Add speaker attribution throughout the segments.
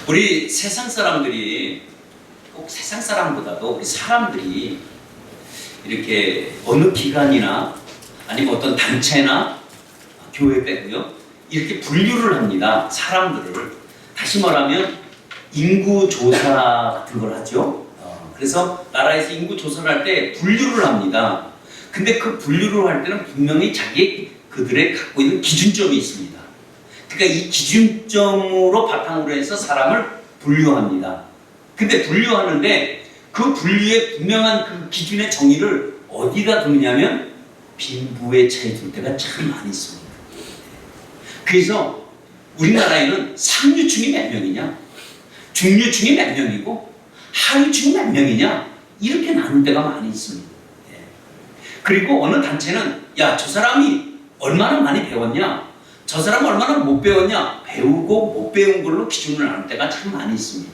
Speaker 1: 우리 세상 사람들이 꼭 세상 사람보다도 우리 사람들이 이렇게 어느 기관이나 아니면 어떤 단체나 교회 빼고요 이렇게 분류를 합니다. 사람들을 다시 말하면 인구조사 같은 걸 하죠. 그래서 나라에서 인구조사를 할 때 분류를 합니다. 근데 그 분류를 할 때는 분명히 그들의 갖고 있는 기준점이 있습니다. 그러니까 이 기준점으로 바탕으로 해서 사람을 분류합니다. 근데 분류하는데 그 분류의 분명한 그 기준의 정의를 어디다 두느냐면 빈부의 차이 둘 때가 참 많이 있습니다. 그래서 우리나라에는 상류층이 몇 명이냐, 중류층이 몇 명이고 하류층이 몇 명이냐 이렇게 나눌 때가 많이 있습니다. 그리고 어느 단체는 야, 저 사람이 얼마나 많이 배웠냐, 저 사람은 얼마나 못 배웠냐, 배우고 못 배운 걸로 기준을 나눌 때가 참 많이 있습니다.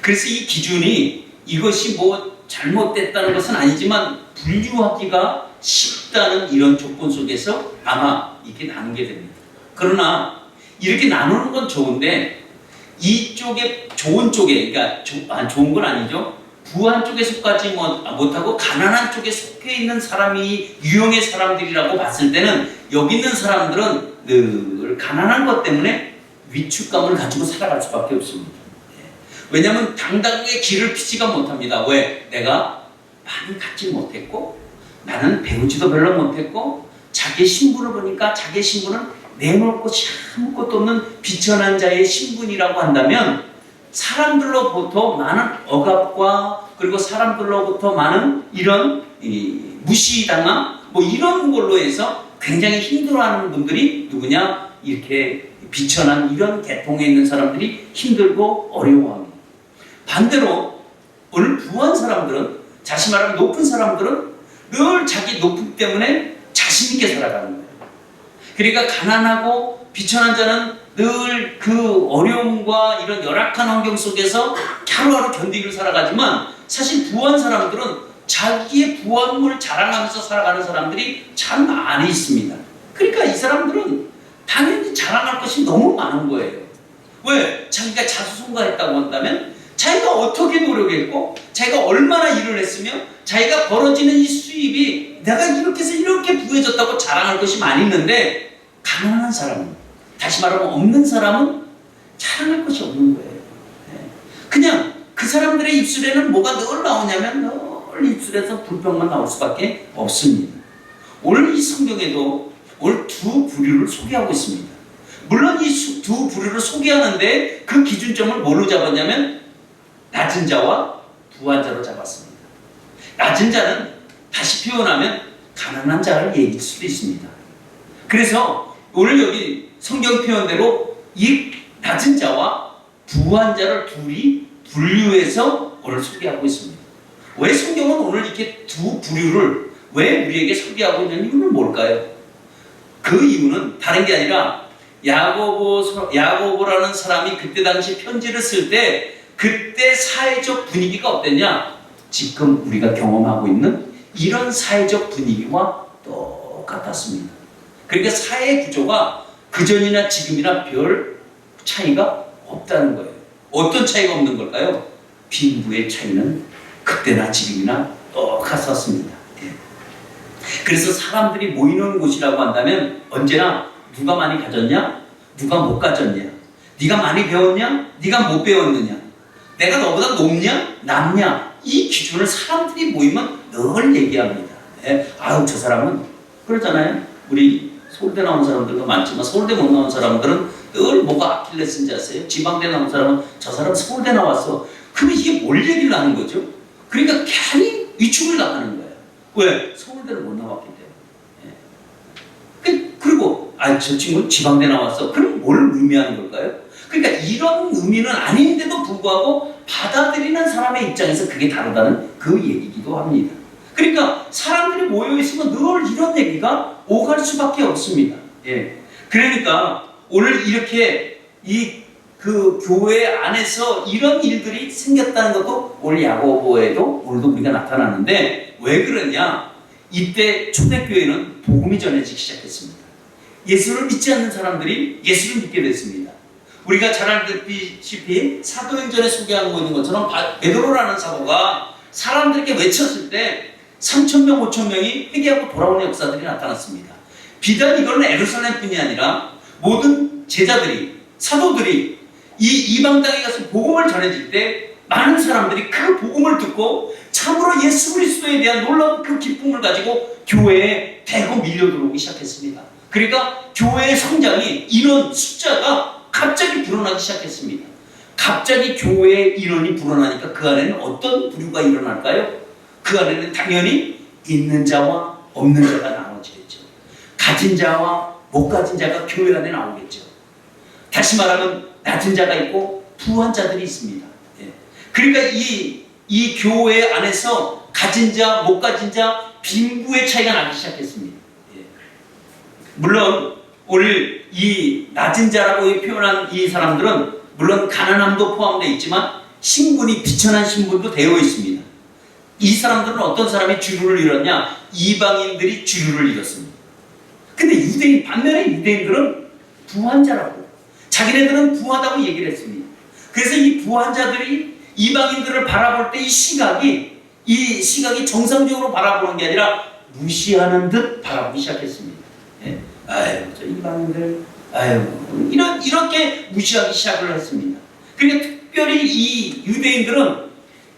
Speaker 1: 그래서 이 기준이 이것이 뭐 잘못됐다는 것은 아니지만 분류하기가 쉽다는 이런 조건 속에서 아마 이렇게 나누게 됩니다. 그러나 이렇게 나누는 건 좋은데 이쪽에 좋은 쪽에, 그러니까 좋은 건 아니죠. 부한 쪽에 속하지 못하고 가난한 쪽에 속해 있는 사람이 유형의 사람들이라고 봤을 때는 여기 있는 사람들은 늘 가난한 것 때문에 위축감을 가지고 살아갈 수밖에 없습니다. 왜냐하면 당당하게 길을 피지가 못합니다. 왜? 내가 많이 갖지 못했고 나는 배우지도 별로 못했고 자기 신분을 보니까 자기 신분은 내놓을 곳이 아무것도 없는 비천한 자의 신분이라고 한다면 사람들로부터 많은 억압과 그리고 사람들로부터 많은 이런 무시당함 뭐 이런 걸로 해서 굉장히 힘들어하는 분들이 누구냐? 이렇게 비천한 이런 계통에 있는 사람들이 힘들고 어려워합니다. 반대로 오늘 부한 사람들은, 다시 말하면 높은 사람들은 늘 자기 높음 때문에 자신 있게 살아가는 거예요. 그러니까 가난하고 비천한 자는 늘 그 어려움과 이런 열악한 환경 속에서 하루하루 견디기를 살아가지만 사실 부한 사람들은 자기의 부함을 자랑하면서 살아가는 사람들이 참 많이 있습니다. 그러니까 이 사람들은 당연히 자랑할 것이 너무 많은 거예요. 왜? 자기가 자수성가했다고 한다면 자기가 어떻게 노력했고 자기가 얼마나 일을 했으며 자기가 벌어지는 이 수입이 내가 이렇게 해서 이렇게 부해졌다고 자랑할 것이 많이 있는데 가난한 사람은, 다시 말하면 없는 사람은 자랑할 것이 없는 거예요. 그냥 그 사람들의 입술에는 뭐가 늘 나오냐면 늘 입술에서 불평만 나올 수밖에 없습니다. 오늘 이 성경에도 오늘 두 부류를 소개하고 있습니다. 물론 이 두 부류를 소개하는데 그 기준점을 뭘로 잡았냐면 낮은 자와 부한 자로 잡았습니다. 낮은 자는 다시 표현하면 가난한 자를 얘기할 수도 있습니다. 그래서 오늘 여기 성경 표현대로 이 낮은 자와 부한 자를 둘이 분류해서 오늘 소개하고 있습니다. 왜 성경은 오늘 이렇게 두 부류를 왜 우리에게 소개하고 있는 이유는 뭘까요? 그 이유는 다른 게 아니라 야고보라는 사람이 그때 당시 편지를 쓸 때 그때 사회적 분위기가 어땠냐? 지금 우리가 경험하고 있는 이런 사회적 분위기와 똑같았습니다. 그러니까 사회 구조가 그전이나 지금이나 별 차이가 없다는 거예요. 어떤 차이가 없는 걸까요? 빈부의 차이는 그때나 지금이나 똑같았습니다. 그래서 사람들이 모이는 곳이라고 한다면 언제나 누가 많이 가졌냐? 누가 못 가졌냐? 네가 많이 배웠냐? 네가 못 배웠느냐? 내가 너보다 높냐? 낮냐? 이 기준을 사람들이 모이면 늘 얘기합니다. 아유, 저 사람은 그러잖아요. 우리 서울대 나온 사람들도 많지만 서울대 못 나온 사람들은 늘 뭐가 아킬레스인지 아세요? 지방대 나온 사람은 저 사람 서울대 나왔어. 그러면 이게 뭘 얘기를 하는 거죠? 그러니까 괜히 위축을 당하는 거예요. 왜? 서울대를 못 나왔기 때문에. 그리고 저 친구는 지방대 나왔어. 그럼 뭘 의미하는 걸까요? 그러니까 이런 의미는 아닌데도 불구하고 받아들이는 사람의 입장에서 그게 다르다는 그 얘기이기도 합니다. 그러니까 사람들이 모여있으면 늘 이런 얘기가 오갈 수밖에 없습니다. 그러니까 오늘 이렇게 그 교회 안에서 이런 일들이 생겼다는 것도 오늘 야고보에도 오늘도 우리가 나타나는데 왜 그러냐? 이때 초대교회는 복음이 전해지기 시작했습니다. 예수를 믿지 않는 사람들이 예수를 믿게 됐습니다. 우리가 잘 알다시피 사도행전에 소개하고 있는 것처럼 베드로라는 사도가 사람들에게 외쳤을 때 3,000명, 5,000명이 회개하고 돌아오는 역사들이 나타났습니다. 비단 이거는 예루살렘뿐이 아니라 모든 제자들이, 사도들이 이 이방 땅에 가서 복음을 전해질 때 많은 사람들이 그 복음을 듣고 참으로 예수 그리스도에 대한 놀라운 그 기쁨을 가지고 교회에 대거 밀려 들어오기 시작했습니다. 그러니까 교회의 성장이, 인원 숫자가 갑자기 불어나기 시작했습니다. 갑자기 교회의 인원이 불어나니까 그 안에는 어떤 부류가 일어날까요? 그 안에는 당연히 있는 자와 없는 자가 나눠지겠죠. 가진 자와 못 가진 자가 교회 안에 나오겠죠. 다시 말하면 낮은 자가 있고 부한 자들이 있습니다. 그러니까 이 교회 안에서 가진 자, 못 가진 자, 빈부의 차이가 나기 시작했습니다. 물론 오늘 이 낮은 자라고 표현한 이 사람들은 물론 가난함도 포함되어 있지만 신분이 비천한 신분도 되어 있습니다. 이 사람들은 어떤 사람이 주류를 이뤘냐? 이방인들이 주류를 이뤘습니다. 근데 유대인, 반면에 유대인들은 부한 자라고, 자기네들은 부하다고 얘기를 했습니다. 그래서 이 부한 자들이 이방인들을 바라볼 때 이 시각이 정상적으로 바라보는 게 아니라 무시하는 듯 바라보기 시작했습니다. 아유, 저 이방인들, 아유, 이렇게 무시하기 시작을 했습니다. 그러니까 특별히 이 유대인들은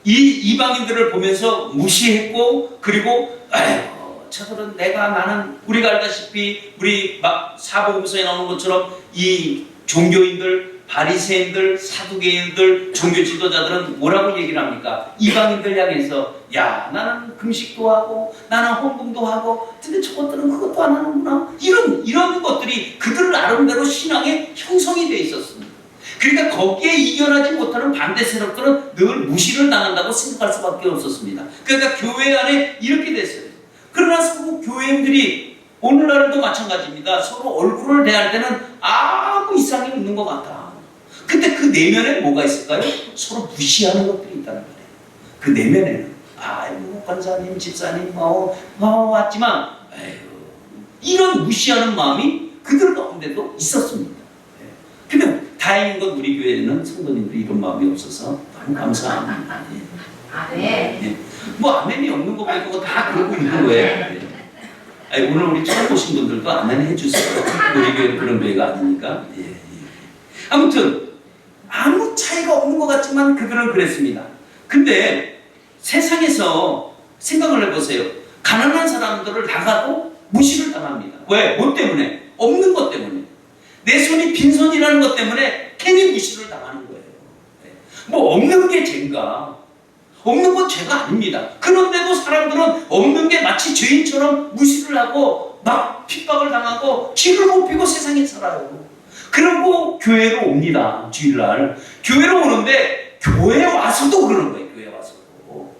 Speaker 1: 이 이방인들을 보면서 무시했고, 그리고 아유, 저들은 나는 우리가 알다시피 우리 사복음서에 나오는 것처럼 이 종교인들, 바리새인들, 사두개인들, 종교 지도자들은 뭐라고 얘기를 합니까? 이방인들 향해서 야, 나는 금식도 하고 나는 헌금도 하고 근데 저것들은 그것도 안 하는구나. 이런 것들이 그들 나름대로 신앙의 형성이 되어 있었습니다. 그러니까 거기에 이겨나지 못하는 반대 세력들은 늘 무시를 당한다고 생각할 수밖에 없었습니다. 그러니까 교회 안에 이렇게 됐어요. 그러나 서로 교회인들이 오늘날도 마찬가지입니다. 서로 얼굴을 대할 때는 아무 이상이 없는 것 같다. 근데 그 내면에 뭐가 있을까요? 서로 무시하는 것들이 있다는 거예요. 그 내면에는 아이고 권사님, 집사님 왔지만 아이고, 이런 무시하는 마음이 그들 가운데도 있었습니다. 근데 다행인 건 우리 교회에는 성도님들이 이런 마음이 없어서 너무 감사합니다. 아멘. 뭐 아멘이 없는 거 말고 다 그러고 있는 거예요. 오늘 우리 처음 오신 분들도 아멘 해주세요. 우리 교회는 그런 교회가 아니니까. 아무튼 아무 차이가 없는 것 같지만 그들은 그랬습니다. 근데 세상에서 생각을 해보세요. 가난한 사람들을 나가도 무시를 당합니다. 왜? 뭐 때문에? 없는 것 때문에. 내 손이 빈손이라는 것 때문에 괜히 무시를 당하는 거예요. 뭐 없는 게 죄인가? 없는 건 죄가 아닙니다. 그런데도 사람들은 없는 게 마치 죄인처럼 무시를 하고 막 핍박을 당하고 기를 못 피고 세상에 살아요. 그리고 교회로 옵니다. 주일날 교회로 오는데 교회에 와서도 그러는 거예요. 교회에 와서도.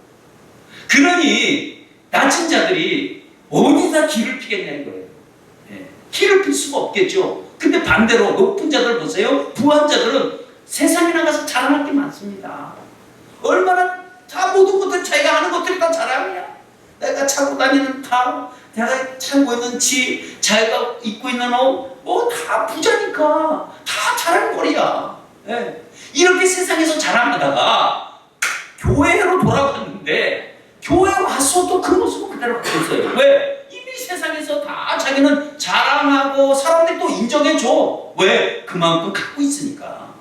Speaker 1: 그러니 낮은 자들이 어디다 기를 피겠냐 이거예요. 기를 필 수가 없겠죠. 근데 반대로 높은 자들 보세요. 부한 자들은 세상에 나가서 자랑할 게 많습니다. 얼마나 다 모든 것들 자기가 하는 것들이 다 자랑이야. 내가 차고 다니는 타, 내가 차고 있는 집, 자기가 입고 있는 옷, 뭐 다 부자니까 다 자랑거리야. 이렇게 세상에서 자랑하다가 교회로 돌아갔는데 교회 와서도 그 모습은 그대로 갖고 있어요. 왜? 이미 세상에서 다 자기는 자랑하고 사람들이 또 인정해줘. 왜? 그만큼 갖고 있으니까.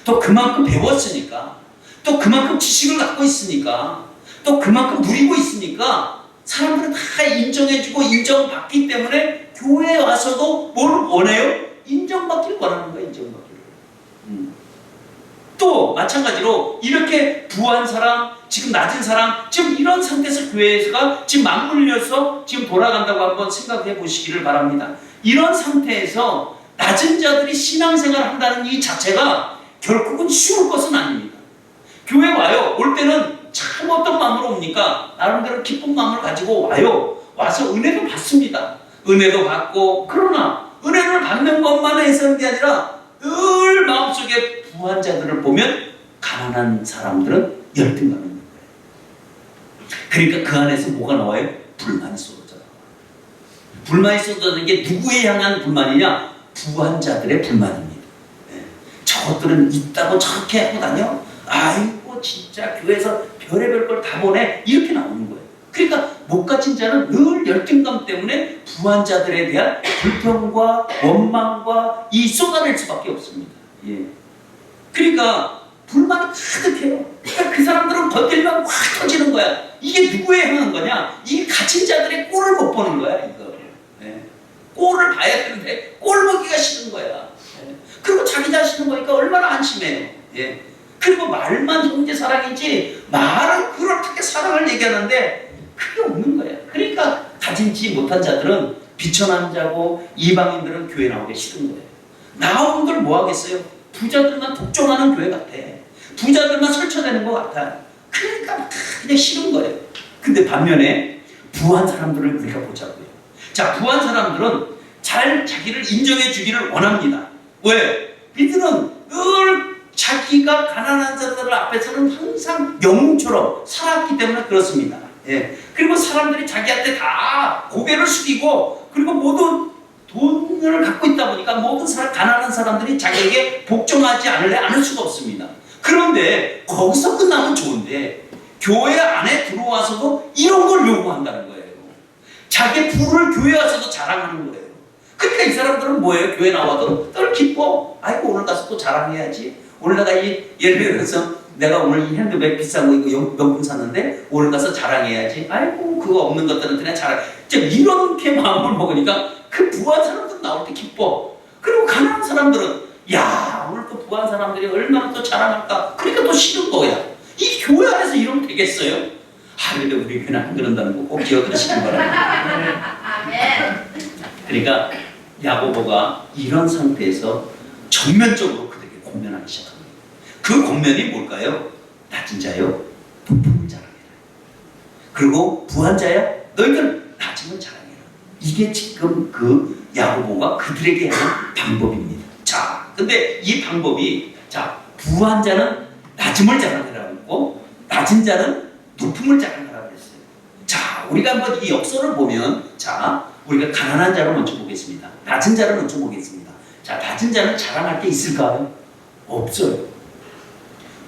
Speaker 1: 또 그만큼 배웠으니까. 또 그만큼 지식을 갖고 있으니까. 또 그만큼 누리고 있으니까 사람들은 다 인정해주고 인정받기 때문에 교회에 와서도 뭘 원해요? 인정받기를 원하는 거예요. 인정받기를. 또 마찬가지로 이렇게 부한 사람, 지금 낮은 사람, 지금 이런 상태에서 교회가 지금 맞물려서 지금 돌아간다고 한번 생각해 보시기를 바랍니다. 이런 상태에서 낮은 자들이 신앙생활을 한다는 이 자체가 결국은 쉬울 것은 아닙니다. 교회 와요. 올 때는 참 어떤 마음으로 옵니까? 나름대로 기쁜 마음을 가지고 와요. 와서 은혜도 받습니다. 은혜도 받고, 그러나 은혜를 받는 것만 해서는 게 아니라 늘 마음속에 부한 자들을 보면 가난한 사람들은 열등감이 있는 거예요. 그러니까 그 안에서 뭐가 나와요? 불만이 쏟아져 나와요. 불만이 쏟아지는 게 누구에 향한 불만이냐? 부한 자들의 불만입니다. 저것들은 있다고 저렇게 하고 다녀? 아이고 진짜 교회에서 별의별 걸 다 보내. 이렇게 나오는 거예요. 그러니까 못 가진 자는 늘 열등감 때문에 부한 자들에 대한 불평과 원망과 이 쏟아낼 수밖에 없습니다. 예. 그러니까 불만이 가득해요. 그러니까 그 사람들은 건들면 확 터지는 거야. 이게 누구에 향한 거냐? 이게 가진 자들의 꼴을 못 보는 거야. 이거. 예. 꼴을 봐야 되는데 꼴 보기가 싫은 거야. 예. 그리고 자기 자신은 보니까 얼마나 안심해요. 예. 그리고 말만 형제 사랑이지 말은 그렇게 사랑을 얘기하는데 그게 없는 거야. 그러니까 가진지 못한 자들은 비천한 자고 이방인들은 교회 나오기 싫은 거예요. 나오는들 뭐 하겠어요? 부자들만 독점하는 교회 같아. 부자들만 설쳐내는 것 같아. 그러니까 그냥 싫은 거예요. 근데 반면에 부한 사람들을 우리가 보자고요. 자, 부한 사람들은 잘 자기를 인정해 주기를 원합니다. 왜? 이들은 늘 자기가 가난한 자들 앞에서는 항상 영웅처럼 살았기 때문에 그렇습니다. 예. 그리고 사람들이 자기한테 다 고개를 숙이고 그리고 모두 돈을 갖고 있다 보니까 모든 가난한 사람들이 자기에게 복종하지 않을 수가 없습니다. 그런데 거기서 끝나면 좋은데 교회 안에 들어와서도 이런 걸 요구한다는 거예요. 자기 부를 교회 와서도 자랑하는 거예요. 그러니까 이 사람들은 뭐예요? 교회 나와도 늘 기뻐. 아이고 오늘 가서 또 자랑해야지. 오늘 내가 예를 들어서 내가 오늘 이 핸드백 비싼 거 이거 명품 샀는데 오늘 가서 자랑해야지. 아이고 그거 없는 것들은 그냥 자랑. 이렇게 마음을 먹으니까 그 부한 사람들은 나올 때 기뻐. 그리고 가난한 사람들은 야 오늘 또 부한 사람들이 얼마나 또 자랑할까. 그러니까 또 싫은 거야. 이 교회 안에서 이러면 되겠어요? 아 근데 우리 교회는 안 그런다는 거 꼭 기억하시기 바랍니다. 그러니까 야고보가 이런 상태에서 전면적으로 그들에게 권면하기 시작합니다. 그 권면이 뭘까요? 낮은 자여 높음을 자랑해라. 그리고 부한 자야 너희들 낮음을 자랑해라. 이게 지금 그 야고보가 그들에게 하는 방법입니다. 자, 근데 이 방법이 자 부한 자는 낮음을 자랑해라고 했고 낮은 자는 높음을 자랑하라고 했어요. 자, 우리가 한번 이 역설을 보면 자 우리가 가난한 자를 먼저 보겠습니다. 낮은 자를 먼저 보겠습니다. 자, 낮은 자는 자랑할 게 있을까요? 없어요.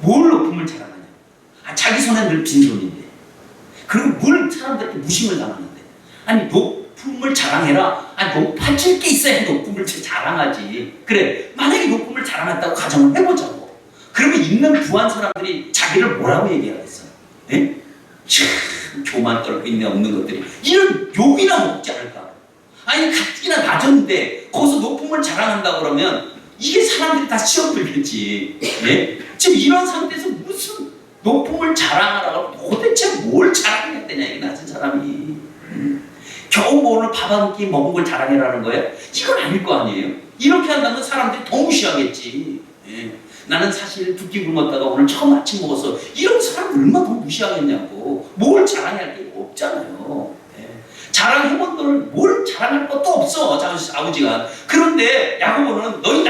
Speaker 1: 뭘 높음을 자랑하냐? 자기 손에 늘 빈손인데 그리고 뭘 사람들한테 무심을 당하는데 아니 높음을 자랑해라. 아니 높아질 게 있어야 높음을 자랑하지. 그래 만약에 높음을 자랑한다고 가정을 해보자고. 그러면 있는 부한 사람들이 자기를 뭐라고 얘기하겠어요? 네? 참 교만 떨고 있네 없는 것들이 이런 욕이나 먹지 않을까? 아니 가뜩이나 낮았는데 거기서 높음을 자랑한다 그러면 이게 사람들이 다 시험 들겠지. 예? 지금 이런 상태에서 무슨 높음을 자랑하라고 도대체 뭘 자랑해야 되냐 이 낮은 사람이. 겨우 오늘 밥 한 끼 먹은 걸 자랑해라는 거예요? 이건 아닐 거 아니에요. 이렇게 한다면 사람들이 더 무시하겠지. 예. 나는 사실 두 끼 굶었다가 오늘 처음 아침 먹어서 이런 사람 얼마나 더 무시하겠냐고. 뭘 자랑할 게 없잖아요. 예. 자랑해본 거를 뭘 자랑할 것도 없어 아버지가. 그런데 야고보는 너희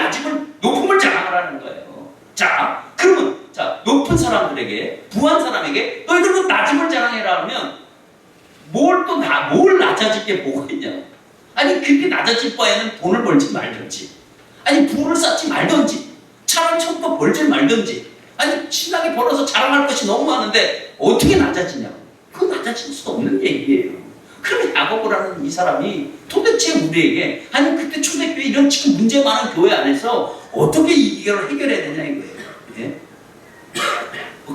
Speaker 1: 높음을 자랑하라는 거예요. 자 그러면 자 높은 사람들에게 부한 사람에게 너희들은 낮음을 자랑해라 하면 뭘 낮아질 게 뭐가 있냐. 아니 그렇게 낮아질 바에는 돈을 벌지 말든지 아니 부를 쌓지 말든지 차를 처음부터 벌지 말든지 아니 신나게 벌어서 자랑할 것이 너무 많은데 어떻게 낮아지냐고. 그건 낮아질 수도 없는 얘기예요. 그러면 야고보라는 이 사람이 도대체 우리에게 아니 그때 초대교회 이런 지금 문제 많은 교회 안에서 어떻게 이걸 해결해야 되냐 이거예요. 예?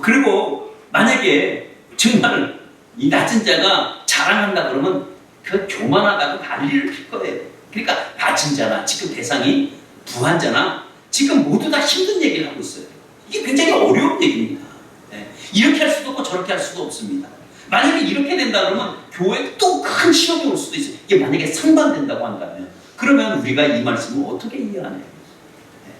Speaker 1: 그리고 만약에 정말 이 낮은 자가 자랑한다 그러면 그 교만하다고 난리를 필 거예요. 그러니까 낮은 자나 지금 대상이 부한 자나 지금 모두 다 힘든 얘기를 하고 있어요. 이게 굉장히 어려운 얘기입니다. 예. 이렇게 할 수도 없고 저렇게 할 수도 없습니다. 만약에 이렇게 된다 그러면 교회에 또 큰 시험이 올 수도 있어요. 이게 만약에 상반된다고 한다면 그러면 우리가 이 말씀을 어떻게 이해하나요? 예.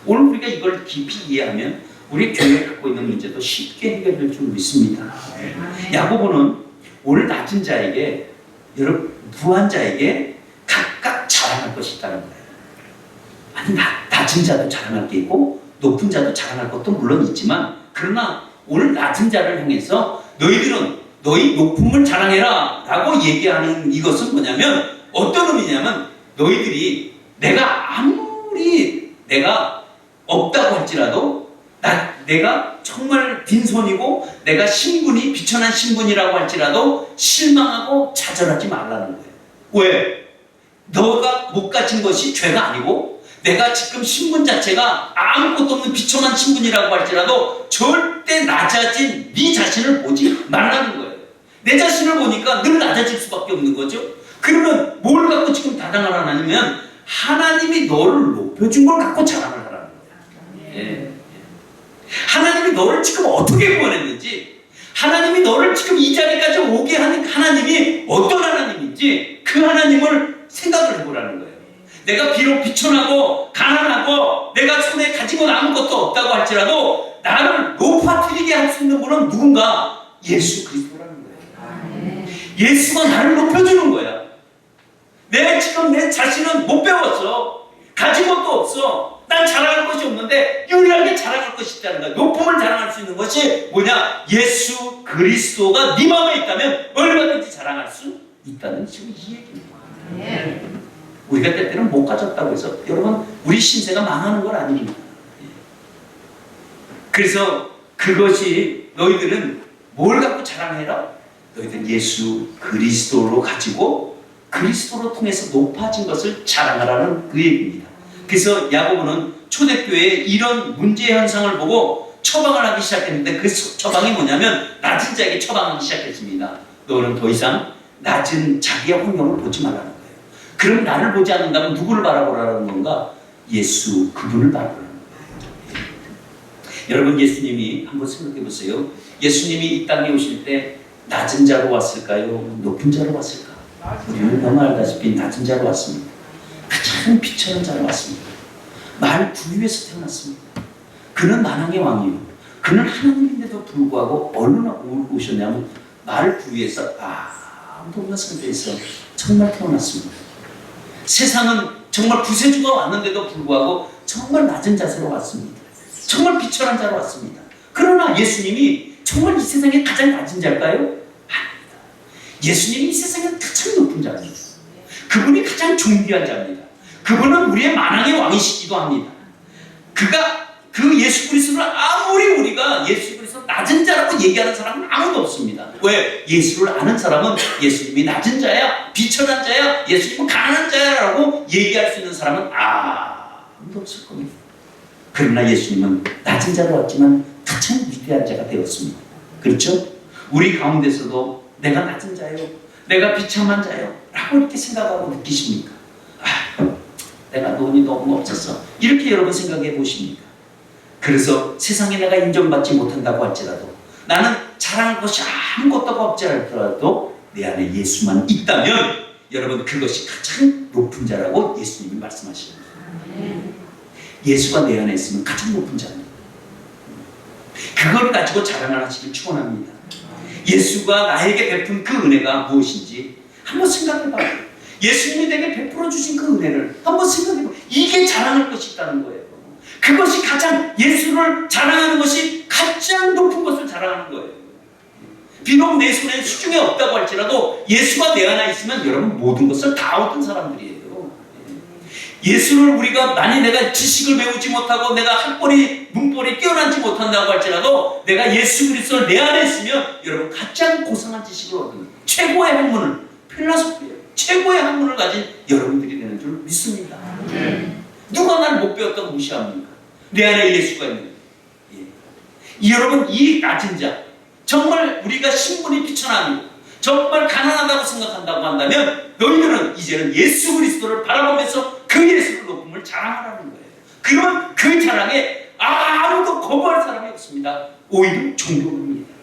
Speaker 1: 오늘 우리가 이걸 깊이 이해하면 우리 교회에 갖고 있는 문제도 쉽게 해결될 줄 믿습니다. 예. 야고보는 오늘 낮은 자에게 여러분 부한 자에게 각각 자랑할 것이 있다는 거예요. 아니 낮은 자도 자랑할 게 있고 높은 자도 자랑할 것도 물론 있지만 그러나 오늘 낮은 자를 향해서 너희들은 너희 높음을 자랑해라 라고 얘기하는 이것은 뭐냐면 어떤 의미냐면 너희들이 내가 아무리 내가 없다고 할지라도 내가 정말 빈손이고 내가 신분이 비천한 신분이라고 할지라도 실망하고 좌절하지 말라는 거예요. 왜? 너가 못 가진 것이 죄가 아니고 내가 지금 신분 자체가 아무것도 없는 비천한 신분이라고 할지라도 절대 낮아진 네 자신을 보지 말라는 거예요. 내 자신을 보니까 늘 낮아질 수밖에 없는 거죠. 그러면 뭘 갖고 지금 자랑을 하냐면 하나님이 너를 높여준 걸 갖고 자랑을 하라는 거예요. 예. 하나님이 너를 지금 어떻게 구원했는지, 하나님이 너를 지금 이 자리까지 오게 하는 하나님이 어떤 하나님인지 그 하나님을 생각을 해보라는 거예요. 내가 비록 비천하고 가난하고 내가 손에 가지고 아무것도 없다고 할지라도 나를 높아뜨리게 할 수 있는 분은 누군가? 예수 그리스도라는 거예요. 예수가 나를 높여주는 거야. 내가 지금 내 자신은 못 배웠어. 가진 것도 없어. 난 자랑할 것이 없는데 유일하게 자랑할 것이 있다는 거야. 높음을 자랑할 수 있는 것이 뭐냐? 예수 그리스도가 네 마음에 있다면 얼마든지 자랑할 수 있다는 지금 이 얘기입니다. 우리가 때때는 못 가졌다고 해서 여러분 우리 신세가 망하는 건 아닙니다. 그래서 그것이 너희들은 뭘 갖고 자랑해라? 너희들은 예수 그리스도로 가지고 그리스도로 통해서 높아진 것을 자랑하라는 그 얘기입니다. 그래서 야고보는 초대교회에 이런 문제 현상을 보고 처방을 하기 시작했는데 그 처방이 뭐냐면 낮은 자에게 처방하기 시작했습니다. 너는 더 이상 낮은 자기의 환경을 보지 말라는 거예요. 그럼 나를 보지 않는다면 누구를 바라보라는 건가? 예수 그분을 바라보라는 거예요. 여러분 예수님이 한번 생각해 보세요. 예수님이 이 땅에 오실 때 낮은 자로 왔을까요? 높은 자로 왔을까? 우리는 너무 알다시피 낮은 자로 왔습니다. 가장 비천한 자로 왔습니다. 말 구유에서 태어났습니다. 그는 만왕의 왕이요. 그는 하나님인데도 불구하고 얼마나 오셨냐면 말 구유에서 아무도 없는 상태에서 정말 태어났습니다. 세상은 정말 구세주가 왔는데도 불구하고 정말 낮은 자세로 왔습니다. 정말 비천한 자로 왔습니다. 그러나 예수님이 정말 이 세상에 가장 낮은 자일까요? 아닙니다. 예수님이 이 세상에 가장 높은 자입니다. 그분이 가장 존귀한 자입니다. 그분은 우리의 만왕의 왕이시기도 합니다. 그 예수 그리스도를 아무리 우리가 예수 그리스도 낮은 자라고 얘기하는 사람은 아무도 없습니다. 왜? 예수를 아는 사람은 예수님이 낮은 자야, 비천한 자야, 예수님은 가난한 자야라고 얘기할 수 있는 사람은 아무도 없을 겁니다. 그러나 예수님은 낮은 자로 왔지만 가장 위대한 자가 되었습니다. 그렇죠? 우리 가운데서도 내가 낮은 자요, 내가 비참한 자요 라고 이렇게 생각하고 느끼십니까? 내가 돈이 너무 없었어 이렇게 여러분 생각해 보십니까? 그래서 세상에 내가 인정받지 못한다고 할지라도 나는 자랑할 것이 아무것도 없지 않더라도 내 안에 예수만 있다면 여러분 그것이 가장 높은 자라고 예수님이 말씀하십니다. 예수가 내 안에 있으면 가장 높은 자입니다. 그걸 가지고 자랑을 하시길 축원합니다. 예수가 나에게 베푼 그 은혜가 무엇인지 한번 생각해봐요. 예수님이 내게 베풀어 주신 그 은혜를 한번 생각해봐요. 이게 자랑할 것이 있다는 거예요. 그것이 가장 예수를 자랑하는 것이 가장 높은 것을 자랑하는 거예요. 비록 내 손에 수중에 없다고 할지라도 예수가 내 안에 있으면 여러분 모든 것을 다 얻은 사람들이에요. 예수를 우리가 만약 내가 지식을 배우지 못하고 내가 학벌이 문벌이 뛰어나지 못한다고 할지라도 내가 예수 그리스도를 내 안에 있으면 여러분 가장 고상한 지식을 얻는 최고의 학문을 필라소피예요. 최고의 학문을 가진 여러분들이 되는 줄 믿습니다. 누가 날 못 배웠다고 무시합니까? 내 안에 예수가 있는. 여러분 이 낮은 자 정말 우리가 신분이 비천하고 정말 가난하다고 생각한다고 한다면 너희들은 이제는 예수 그리스도를 바라보면서 그 예수를 높음을 자랑하라는 거예요. 그러면 그 자랑에 아무도 거부할 사람이 없습니다. 오히려 존경합니다.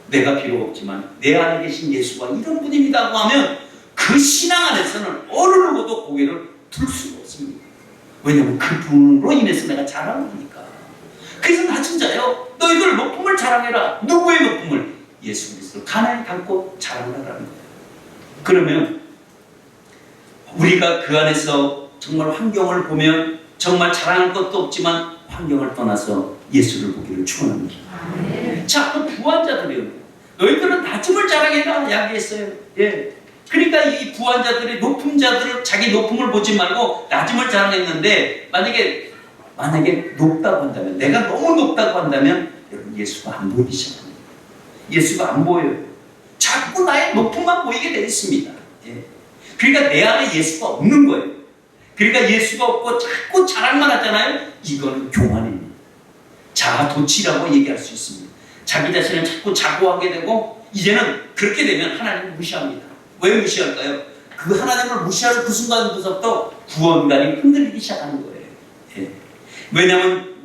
Speaker 1: 내가 비록 없지만 내 안에 계신 예수가 이런 분입니다고 하면 그 신앙 안에서는 어느 누구도 고개를 들 수가 없습니다. 왜냐하면 그 분으로 인해서 내가 자랑을 하니까. 그래서 낮은 자요 너희들 높음을 자랑해라. 누구의 높음을? 예수 그리스도를 가난히 담고 자랑을 하라는 거예요. 그러면 우리가 그 안에서 정말 환경을 보면 정말 자랑할 것도 없지만 환경을 떠나서 예수를 보기를 축원합니다. 자, 그 부한 자들이요. 너희들은 낮음을 자랑해라 이야기했어요. 예. 그러니까 이 부한 자들이 높은 자들을 자기 높음을 보지 말고 낮음을 자랑했는데 만약에 만약에 높다고 한다면, 내가 너무 높다고 한다면 여러분 예수가 안 보이기 시작합니다. 예수가 안 보여요. 자꾸 나의 높음만 보이게 되어 있습니다. 예. 그러니까 내 안에 예수가 없는 거예요. 그러니까 예수가 없고 자꾸 자랑만 하잖아요. 이거는 교만입니다. 자아도취라고 얘기할 수 있습니다. 자기 자신을 자꾸 자고하게 되고 이제는 그렇게 되면 하나님을 무시합니다. 왜 무시할까요? 그 하나님을 무시하는 그 순간부터 구원관이 흔들리기 시작하는 거예요. 예. 왜냐하면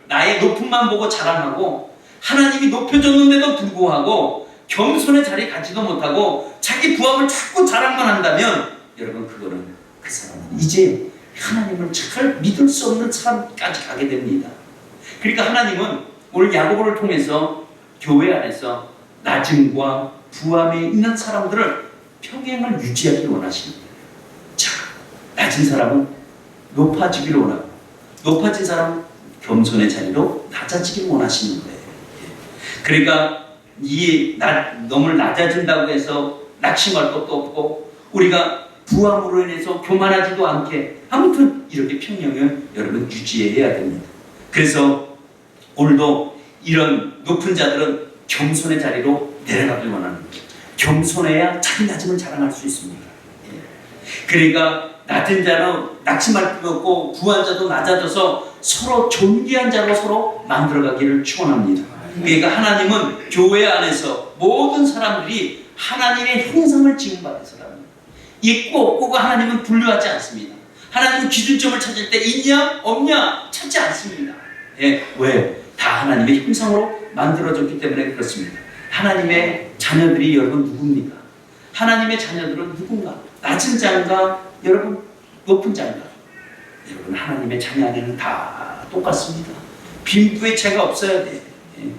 Speaker 1: 나의 높음만 보고 자랑하고 하나님이 높여줬는데도 불구하고 겸손의 자리에 가지도 못하고 자기 부함을 자꾸 자랑만 한다면 여러분 그거는 그 사람은 이제 하나님을 잘 믿을 수 없는 사람까지 가게 됩니다. 그러니까 하나님은 오늘 야고보를 통해서 교회 안에서 낮음과 부함에 있는 사람들을 평행을 유지하기를 원하십니다. 자, 낮은 사람은 높아지기를 원하고 높아진 사람은 겸손의 자리로 낮아지기를 원하시는 거예요. 그러니까 너무 낮아진다고 해서 낙심할 것도 없고 우리가 부함으로 인해서 교만하지도 않게 아무튼 이렇게 평형을 여러분 유지해야 됩니다. 그래서 오늘도 이런 높은 자들은 겸손의 자리로 내려가길 원하는 거예요. 겸손해야 자기 낮음을 자랑할 수 있습니다. 그러니까 낮은 자는 낙심할 필요 없고 부한 자도 낮아져서 서로 존귀한 자로 서로 만들어가기를 축원합니다. 그러니까 하나님은 교회 안에서 모든 사람들이 하나님의 형상을 지음받은 사람입니다. 있고 없고가 하나님은 분류하지 않습니다. 하나님은 기준점을 찾을 때 있냐 없냐 찾지 않습니다. 예, 왜? 다 하나님의 형상으로 만들어졌기 때문에 그렇습니다. 하나님의 자녀들이 여러분 누굽니까? 하나님의 자녀들은 누군가? 낮은 자인가? 여러분 높은 자인가? 여러분 하나님의 자녀 안에는 다 똑같습니다. 빈부의 차이가 없어야 돼요. 예.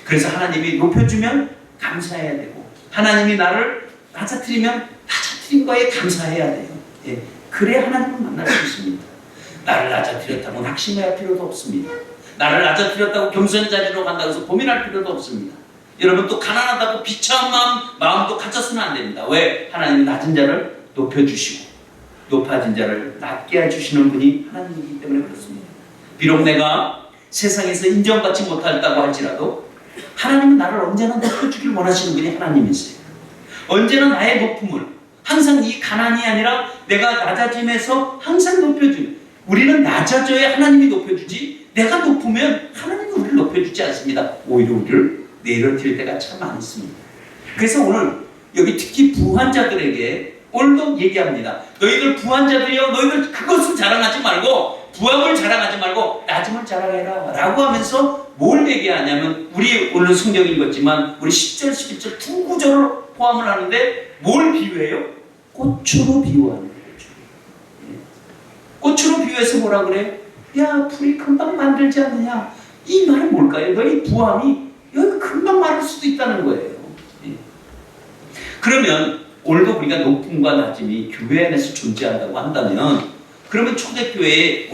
Speaker 1: 그래서 하나님이 높여주면 감사해야 되고 하나님이 나를 낮아뜨리면 낮아뜨린 거에 감사해야 돼요. 예. 그래야 하나님을 만날 수 있습니다. 나를 낮아뜨렸다고 낙심해야 필요도 없습니다. 나를 낮아뜨렸다고 겸손한 자리로 간다고 해서 고민할 필요도 없습니다. 여러분 또 가난하다고 비참한 마음도 가졌으면 안 됩니다. 왜? 하나님은 낮은 자를 높여주시고 높아진 자를 낮게 해주시는 분이 하나님이기 때문에 그렇습니다. 비록 내가 세상에서 인정받지 못한다고 할지라도 하나님은 나를 언제나 높여주길 원하시는 분이 하나님이세요. 언제나 나의 높음을 항상 이 가난이 아니라 내가 낮아짐에서 항상 높여주는 우리는 낮아져야 하나님이 높여주지 내가 높으면 하나님이 우리를 높여주지 않습니다. 오히려 우리를 내려뜨릴 때가 참 많이 있습니다. 그래서 오늘 여기 특히 부한 자들에게 오늘도 얘기합니다. 너희들 부한 자들이여 너희들 그것을 자랑하지 말고 부함을 자랑하지 말고 낮음을 자랑해라 라고 하면서 뭘 얘기하냐면 우리 오늘 성경 읽었지만 우리 10절 11절 두 구절을 포함을 하는데 뭘 비유해요? 꽃으로 비유하는 거죠. 꽃으로 비유해서 뭐라 그래? 야 풀이 금방 만들지 않느냐. 이 말은 뭘까요? 너희 부함이 여기 금방 마를 수도 있다는 거예요. 그러면 오늘도 우리가 높음과 낮음이 교회 안에서 존재한다고 한다면 그러면 초대교회에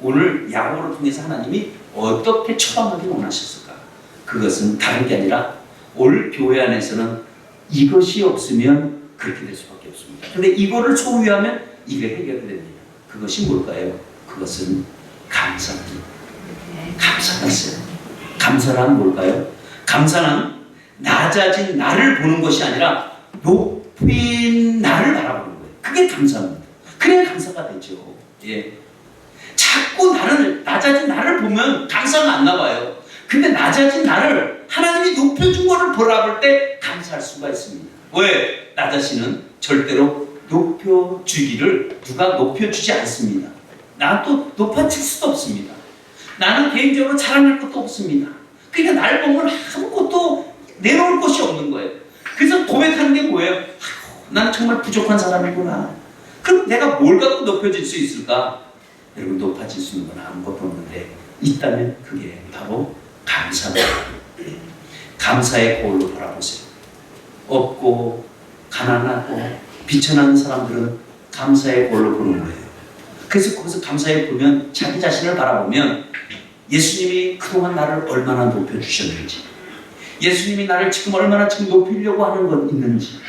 Speaker 1: 오늘 야고보를 통해서 하나님이 어떻게 처방하기 원하셨을까? 그것은 다른 게 아니라 올 교회 안에서는 이것이 없으면 그렇게 될 수밖에 없습니다. 그런데 이거를 소유하면 이게 해결이 됩니다. 그것이 뭘까요? 그것은 감사입니다. 감사가 있어요. 감사란 뭘까요? 감사는 낮아진 나를 보는 것이 아니라 높인 나를 바라보는 거예요. 그게 감사입니다. 그래야 감사가 되죠. 예. 자꾸 낮아진 나를 보면 감사가 안 나와요. 근데 낮아진 나를 하나님이 높여준 거를 바라볼 때 감사할 수가 있습니다. 왜? 나 자신은 절대로 높여주기를 누가 높여주지 않습니다. 난 또 높아질 수도 없습니다. 나는 개인적으로 자랑할 것도 없습니다. 그러니까 날 보면 아무것도 내놓을 것이 없는 거예요. 그래서 고백하는 게 뭐예요? 나는 정말 부족한 사람이구나. 그럼 내가 뭘 갖고 높여질 수 있을까? 여러분 높아질 수 있는 건 아무것도 없는데 있다면 그게 바로 감사다. 감사의 거울로 바라보세요. 없고 가난하고 비천한 사람들은 감사의 거울로 보는 거예요. 그래서 거기서 감사에 보면 자기 자신을 바라보면 예수님이 그동안 나를 얼마나 높여주셨는지 예수님이 나를 지금 얼마나 지금 높이려고 하는 건 있는지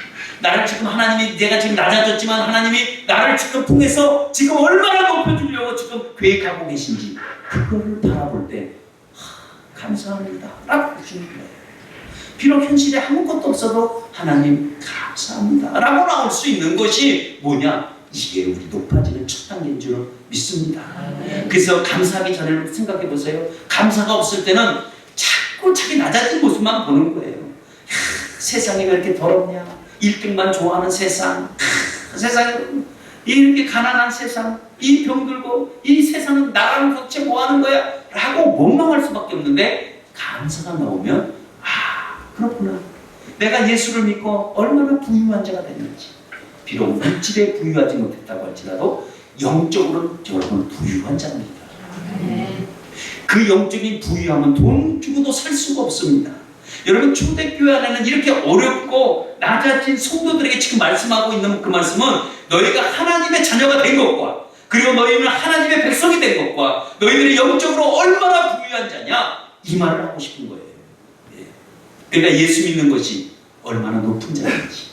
Speaker 1: 나를 지금 하나님이 내가 지금 낮아졌지만 하나님이 나를 지금 통해서 지금 얼마나 높여주려고 지금 계획하고 계신지 그거를 바라볼 때 감사합니다 라고 주시는 거예요. 비록 현실에 아무것도 없어도 하나님 감사합니다 라고 나올 수 있는 것이 뭐냐? 이게 우리 높아지는 첫 단계인 줄 믿습니다. 그래서 감사하기 전에 생각해 보세요. 감사가 없을 때는 자꾸 자기 낮아진 모습만 보는 거예요. 세상이 왜 이렇게 더럽냐? 1등만 좋아하는 세상, 세상에 이렇게 가난한 세상, 이 병들고 이 세상은 나랑 도대체 뭐 하는 거야? 라고 원망할 수밖에 없는데 감사가 나오면 그렇구나. 내가 예수를 믿고 얼마나 부유한 자가 됐는지. 비록 물질에 부유하지 못했다고 할지라도 영적으로는 여러분 부유한 자입니다. 그 영적인 부유함은 돈 주고도 살 수가 없습니다. 여러분 초대교회 안에는 이렇게 어렵고 낮아진 성도들에게 지금 말씀하고 있는 그 말씀은 너희가 하나님의 자녀가 된 것과 그리고 너희는 하나님의 백성이 된 것과 너희들이 영적으로 얼마나 부유한 자냐 이 말을 하고 싶은 거예요. 그러니까 예수 믿는 것이 얼마나 높은 자인지,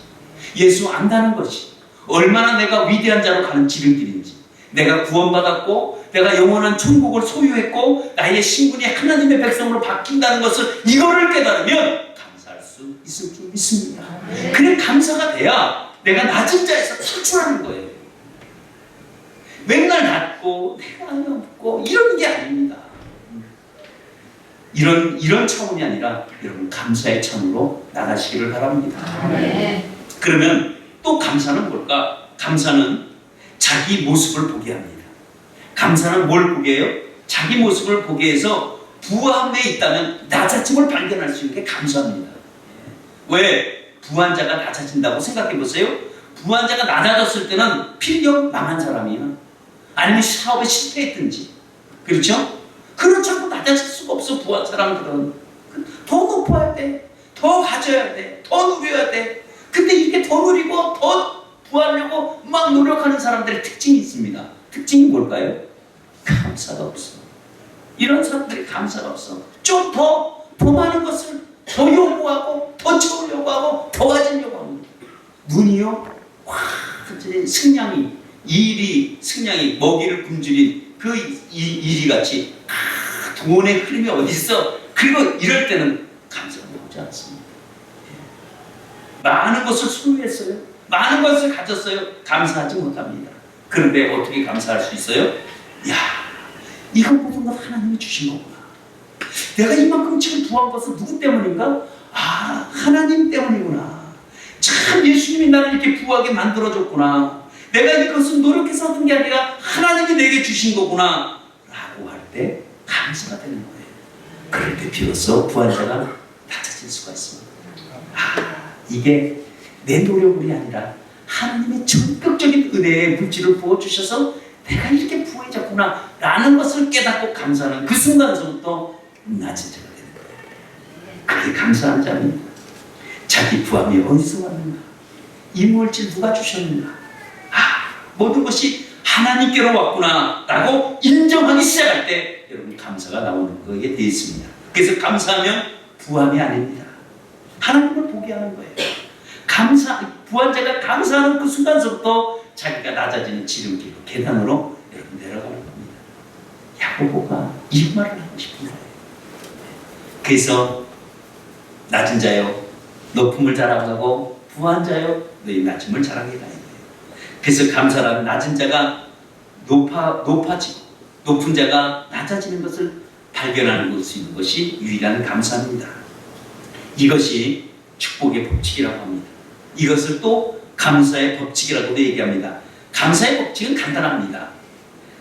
Speaker 1: 예수 안다는 것이 얼마나 내가 위대한 자로 가는 지름길인지, 내가 구원받았고 내가 영원한 천국을 소유했고 나의 신분이 하나님의 백성으로 바뀐다는 것을 이거를 깨달으면 감사할 수 있을 줄 믿습니다. 그래 감사가 돼야 내가 낮은 자에서 탈출하는 거예요. 맨날 낮고 내가 없고 이런 게 아닙니다. 이런 차원이 아니라 여러분 감사의 차원으로 나가시기를 바랍니다. 그러면 또 감사는 뭘까? 감사는 자기 모습을 보게 합니다. 감사는 뭘 보게 해요? 자기 모습을 보게 해서 부함에 있다면 낮아짐을 발견할 수 있는 게 감사합니다. 왜? 부한 자가 낮아진다고 생각해 보세요. 부한 자가 낮아졌을 때는 필경 망한 사람이야. 아니면 사업에 실패했든지. 그렇죠? 그렇지 않고 낮아질 수가 없어. 부한 사람들은 더 높아야 돼, 더 가져야 돼, 더 누려야 돼. 근데 이게 더 누리고 더 부하려고 막 노력하는 사람들의 특징이 있습니다. 특징이 뭘까요? 감사가 없어. 이런 사람들이 감사가 없어. 좀 더 많은 것을 더 요구하고 더 채우려고 하고 더 가지려고 합니다. 눈이요? 와, 승냥이 승냥이 먹이를 굶주린 그 일이 같이 돈의 흐름이 어디 있어? 그리고 이럴 때는 감사가 나오지 않습니다. 많은 것을 소유했어요. 많은 것을 가졌어요. 감사하지 못합니다. 그런데 어떻게 감사할 수 있어요? 야, 이거 모든 것 하나님이 주신 거구나. 내가 이만큼 지금 부한 것은 누구 때문인가? 하나님 때문이구나. 참 예수님이 나를 이렇게 부하게 만들어줬구나. 내가 이것은 노력해서 얻은 게 아니라 하나님이 내게 주신 거구나 라고 할 때 감사가 되는 거예요. 그럴 때 비로소 부한 자가 낮아질 수가 있습니다. 이게 내 노력이 아니라 하나님의 전격적인 은혜의 물질을 부어주셔서 내가 이렇게 부해졌구나 라는 것을 깨닫고 감사하는 그 순간서부터 낮은 자가 되는 거예요. 그게 감사한 자입니다. 자기 부함이 어디서 왔는가? 이 물질 누가 주셨는가? 모든 것이 하나님께로 왔구나 라고 인정하기 시작할 때 여러분 감사가 나오는 거에 되어 있습니다. 그래서 감사하면 부함이 아닙니다. 하나님을 보게 하는 거예요. 부한 자가 감사하는 그 순간서부터 자기가 낮아지는 지름길로 계단으로 여러분 내려가는 겁니다. 야고보가 이 말을 하고 싶은 거예요. 그래서 낮은 자여 높음을 자랑하고 부한 자여 너희 낮음을 자랑해라. 그래서 감사라는 낮은 자가 높아지고 높은 자가 낮아지는 것을 발견하는 수 있는 것이 유일한 감사입니다. 이것이 축복의 법칙이라고 합니다. 이것을 또 감사의 법칙이라고도 얘기합니다. 감사의 법칙은 간단합니다.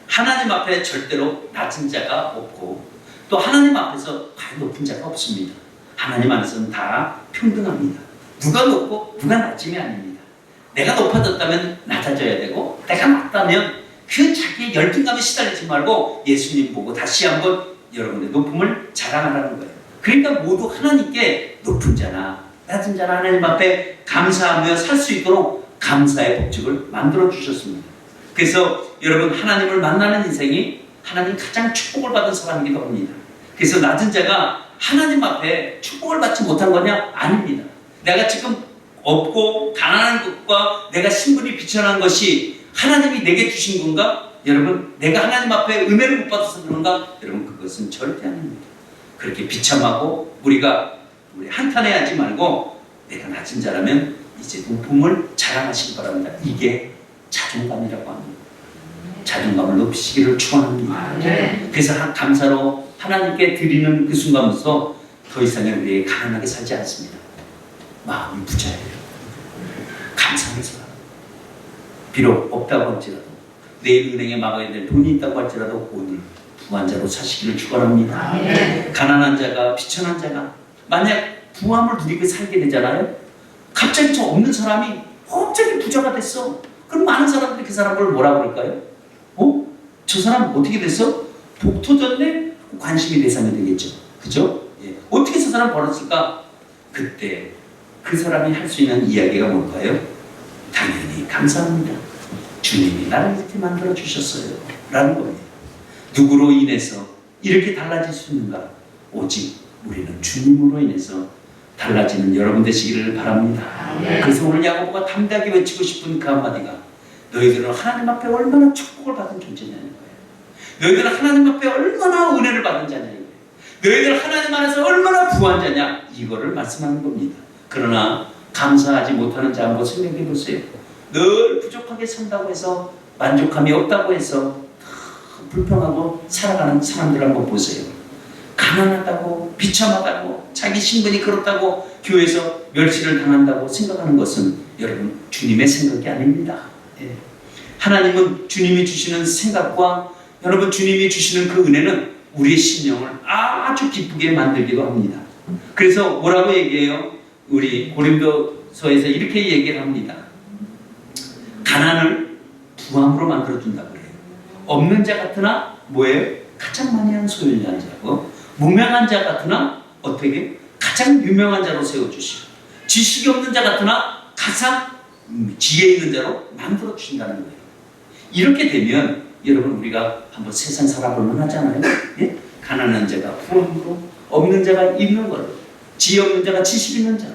Speaker 1: 하나님 앞에 절대로 낮은 자가 없고 또 하나님 앞에서 과연 높은 자가 없습니다. 하나님 안에서는 다 평등합니다. 누가 높고 누가 낮음이 아닙니다. 내가 높아졌다면 낮아져야 되고 내가 낮다면 그 자기의 열등감에 시달리지 말고 예수님 보고 다시 한번 여러분의 높음을 자랑하라는 거예요. 그러니까 모두 하나님께 높은 자나 낮은 자나 하나님 앞에 감사하며 살 수 있도록 감사의 법칙을 만들어 주셨습니다. 그래서 여러분 하나님을 만나는 인생이 하나님 가장 축복을 받은 사람이기도 합니다. 그래서 낮은 자가 하나님 앞에 축복을 받지 못한 거냐? 아닙니다. 내가 지금 없고 가난한 것과 내가 신분이 비천한 것이 하나님이 내게 주신 건가? 여러분 내가 하나님 앞에 은혜를 못 받아서 그런가? 여러분 그것은 절대 아닙니다. 그렇게 비참하고 우리 한탄해하지 말고 내가 낮은 자라면 이제 높음을 자랑하시기 바랍니다. 이게 자존감이라고 합니다. 자존감을 높이시기를 축원합니다. 그래서 감사로 하나님께 드리는 그 순간부터 더 이상의 우리에게 가난하게 살지 않습니다. 마음이 부자예요. 감사해서 비록 없다고 할지라도 내일 은행에 막아야 될 돈이 있다고 할지라도 오늘 부한 자로 사시기를 축원합니다. 가난한 자가 비천한 자가 만약 부함을 누리고 살게 되잖아요. 갑자기 저 없는 사람이 갑자기 부자가 됐어. 그럼 많은 사람들이 그 사람을 뭐라 그럴까요? 저 사람 어떻게 됐어? 복 터졌네? 관심의 대상이 되겠죠. 그죠? 예. 어떻게 저 사람 벌었을까? 그때 그 사람이 할 수 있는 이야기가 뭘까요? 당연히 감사합니다. 주님이 나를 이렇게 만들어 주셨어요. 라는 겁니다. 누구로 인해서 이렇게 달라질 수 있는가? 오직 우리는 주님으로 인해서 달라지는 여러분 되시기를 바랍니다. 그래서 오늘 야고보가 담대하게 외치고 싶은 그 한마디가 너희들은 하나님 앞에 얼마나 축복을 받은 존재냐는 거예요. 너희들은 하나님 앞에 얼마나 은혜를 받은 자냐는 거예요. 너희들은 하나님 안에서 얼마나 부한 자냐, 이거를 말씀하는 겁니다. 그러나 감사하지 못하는 자 한번 생각해 보세요. 늘 부족하게 산다고 해서 만족함이 없다고 해서 불평하고 살아가는 사람들 한번 보세요. 가난하다고 비참하다고 자기 신분이 그렇다고 교회에서 멸시를 당한다고 생각하는 것은 여러분 주님의 생각이 아닙니다. 하나님은 주님이 주시는 생각과 여러분 주님이 주시는 그 은혜는 우리의 심령을 아주 기쁘게 만들기도 합니다. 그래서 뭐라고 얘기해요? 우리 고린도서에서 이렇게 얘기를 합니다. 가난을 부함으로 만들어준다고 그래요. 없는 자 같으나 뭐예요? 가장 많이 하는 소유한 자고, 무명한 자 같으나 어떻게? 가장 유명한 자로 세워주시고, 지식이 없는 자 같으나 가장 지혜 있는 자로 만들어 주신다는 거예요. 이렇게 되면 여러분 우리가 한번 세상 살아볼만 하잖아요. 예? 가난한 자가 부함으로, 없는 자가 있는 걸로, 지혜 없는 자가 지식 있는 자로,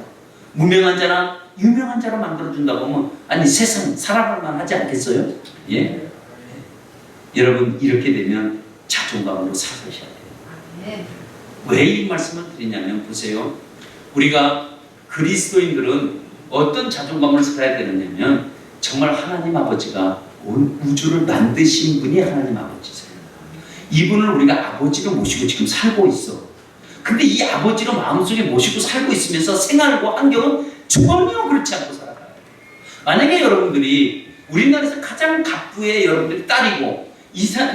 Speaker 1: 무명한 자나 유명한 자로 만들어준다고 하면 아니 세상 살아볼만 하지 않겠어요? 예? 여러분 이렇게 되면 자존감으로 사셔야 돼요. 왜 이 말씀을 드리냐면 보세요. 우리가 그리스도인들은 어떤 자존감을 살아야 되느냐면 정말 하나님 아버지가 온 우주를 만드신 분이 하나님 아버지세요. 이분을 우리가 아버지로 모시고 지금 살고 있어. 근데 이 아버지로 마음속에 모시고 살고 있으면서 생활과 환경은 전혀 그렇지 않고 살아가요. 만약에 여러분들이 우리나라에서 가장 갑부의 여러분들이 딸이고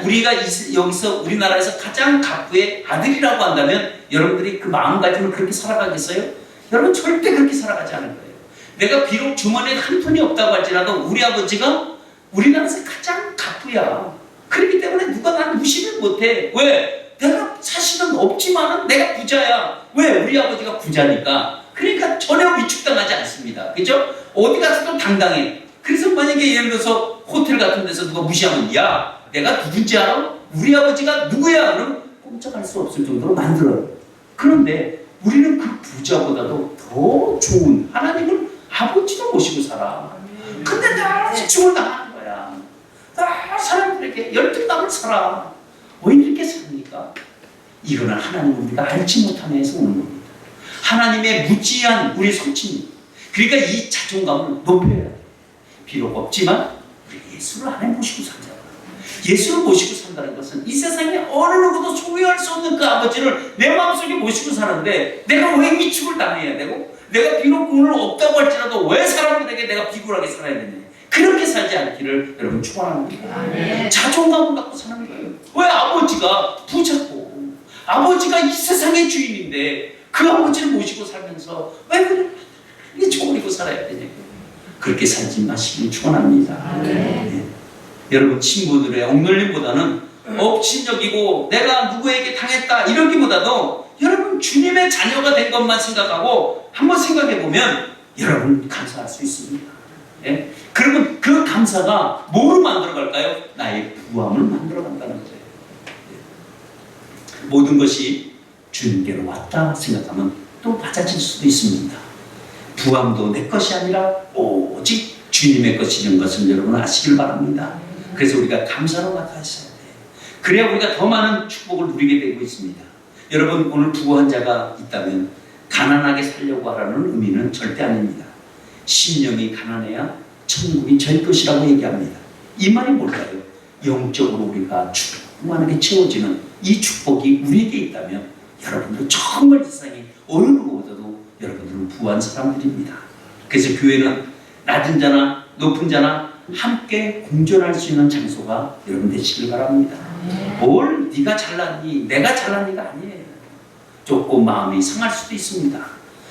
Speaker 1: 우리가 여기서 우리나라에서 가장 갑부의 아들이라고 한다면 여러분들이 그 마음가짐을 그렇게 살아가겠어요? 여러분 절대 그렇게 살아가지 않을 거예요. 내가 비록 주머니에 한 푼이 없다고 할지라도 우리 아버지가 우리나라에서 가장 갑부야. 그렇기 때문에 누가 나를 무시를 못해. 왜? 내가 사실은 없지만은 내가 부자야. 왜? 우리 아버지가 부자니까. 그러니까 전혀 위축당하지 않습니다. 그죠? 어디 가서도 당당해. 그래서 만약에 예를 들어서 호텔 같은 데서 누가 무시하면 야 내가 누군지 알아? 우리 아버지가 누구야? 그럼 꼼짝할 수 없을 정도로 만들어요. 그런데 우리는 그 부자보다도 더 좋은 하나님을 아버지로 모시고 살아. 근데 다 위축을 당하는 거야. 다 사람들에게 열등감을 살아. 왜 이렇게 삽니까? 이거는 하나님을 우리가 알지 못함에서 오는 겁니다. 하나님의 무지한 우리 성취님. 그러니까 이 자존감을 높여야 돼요. 비록 없지만 우리 예수를 안에 모시고 살자. 예수를 모시고 산다는 것은 이 세상에 어느 누구도 소유할 수 없는 그 아버지를 내 마음속에 모시고 사는데 내가 왜 위축을 당해야 되고 내가 비록 오늘 없다고 할지라도 왜 사람들에게 내가 비굴하게 살아야 되냐. 그렇게 살지 않기를 여러분 축원합니다. 자존감을 갖고 사는 거예요. 왜 아버지가 부자고 아버지가 이 세상의 주인인데 그 아버지를 모시고 살면서 왜 그렇게 쪼그리고 살아야 되냐. 그렇게 살지 마시길 축원합니다. 네. 여러분 친구들의 억눌림보다는 업신여기고 내가 누구에게 당했다 이러기보다도 여러분 주님의 자녀가 된 것만 생각하고 한번 생각해 보면 여러분 감사할 수 있습니다. 예? 그러면 그 감사가 뭐로 만들어갈까요? 나의 부함을 만들어간다는 거예요. 예. 모든 것이 주님께로 왔다 생각하면 또 맞아질 수도 있습니다. 부함도 내 것이 아니라 오직 주님의 것이라는 것을 여러분 아시길 바랍니다. 그래서 우리가 감사로 나타났어야 돼. 그래야 우리가 더 많은 축복을 누리게 되고 있습니다. 여러분, 오늘 부고한 자가 있다면 가난하게 살려고 하라는 의미는 절대 아닙니다. 심령이 가난해야 천국이 저희 것이라고 얘기합니다. 이 말이 뭘까요? 영적으로 우리가 충만하게 채워지는 이 축복이 우리에게 있다면 여러분들 정말 세상에 어느 누구보다도 여러분들은 부한 사람들입니다. 그래서 교회는 낮은 자나 높은 자나 함께 공존할 수 있는 장소가 여러분 되시길 바랍니다. 뭘 네가 잘났니 내가 잘났니가 아니에요. 조금 마음이 상할 수도 있습니다.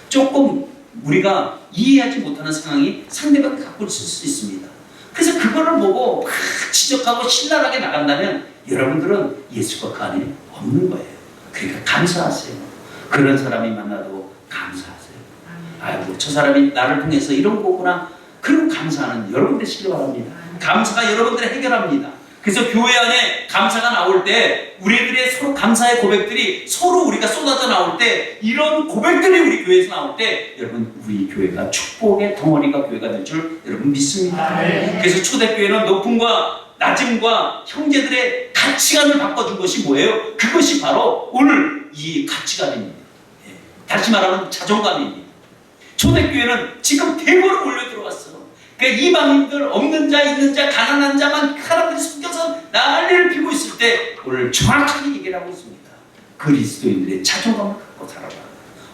Speaker 1: 조금 우리가 이해하지 못하는 상황이 상대방이 갖고 있을 수 있습니다. 그래서 그거를 보고 막 지적하고 신랄하게 나간다면 여러분들은 예수가 그 안에 없는 거예요. 그러니까 감사하세요. 그런 사람이 만나도 감사하세요. 아이고, 저 사람이 나를 통해서 이런 거구나. 그런 감사하는 여러분 되시길 바랍니다. 감사가 여러분들을 해결합니다. 그래서 교회 안에 감사가 나올 때 우리들의 서로 감사의 고백들이 서로 우리가 쏟아져 나올 때 이런 고백들이 우리 교회에서 나올 때 여러분 우리 교회가 축복의 덩어리가 교회가 될 줄 여러분 믿습니다. 그래서 초대교회는 높음과 낮음과 형제들의 가치관을 바꿔준 것이 뭐예요? 그것이 바로 오늘 이 가치관입니다. 다시 말하면 자존감입니다. 초대교회는 지금 대거로 몰려 들어왔어. 그러니까 이방인들, 없는 자, 있는 자, 가난한 자만 사람들이 숨겨서 난리를 피고 있을 때 오늘 정확하게 얘기를 하고 있습니다. 그리스도인들의 자존감을 갖고 살아라.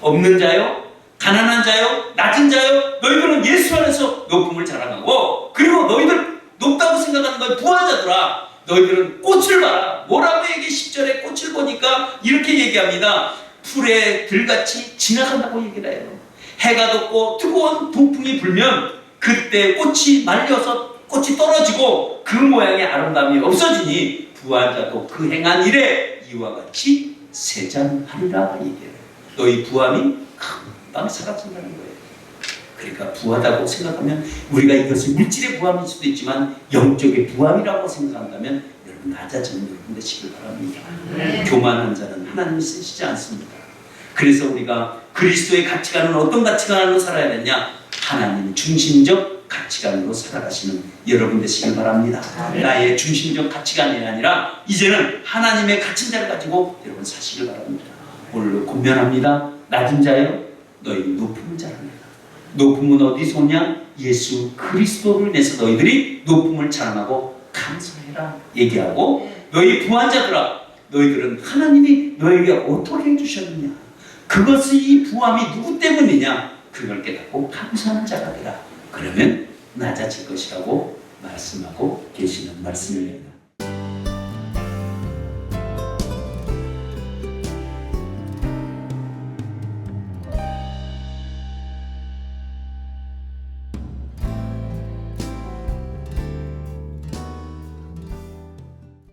Speaker 1: 없는 자요, 가난한 자요, 낮은 자요, 너희들은 예수 안에서 높음을 자랑하고, 그리고 너희들 높다고 생각하는 건 부한 자들아, 너희들은 꽃을 봐라. 뭐라고 얘기 10절에 꽃을 보니까 이렇게 얘기합니다. 풀의 들같이 지나간다고 얘기를 해요. 해가 돋고 뜨거운 동풍이 불면 그때 꽃이 말려서 꽃이 떨어지고 그 모양의 아름다움이 없어지니 부한 자도 그 행한 일에 이와 같이 세잔하리라 얘기해요. 너희 부함이 금방 사라진다는 거예요. 그러니까 부하다고 생각하면 우리가 이것을 물질의 부함일 수도 있지만 영적의 부함이라고 생각한다면 여러분 낮아지는 여러분 되시길 바랍니다. 교만한 자는 하나님이 쓰시지 않습니다. 그래서 우리가 그리스도의 가치관은 어떤 가치관으로 살아야 되냐? 하나님 중심적 가치관으로 살아가시는 여러분 되시길 바랍니다. 나의 중심적 가치관이 아니라 이제는 하나님의 가치관을 가지고 여러분 사시길 바랍니다. 오늘도 권면합니다. 낮은 자여 너희 높음을 자랑해라. 높음은 어디서 오냐? 예수 그리스도를 내서 너희들이 높음을 자랑하고 감사해라 얘기하고, 너희 부한 자들아 너희들은 하나님이 너에게 어떻게 해주셨느냐, 그것이 이 부함이 누구 때문이냐, 그걸 깨닫고 감사하는 자가 되라. 그러면 낮아질 것이라고 말씀하고 계시는 말씀입니다.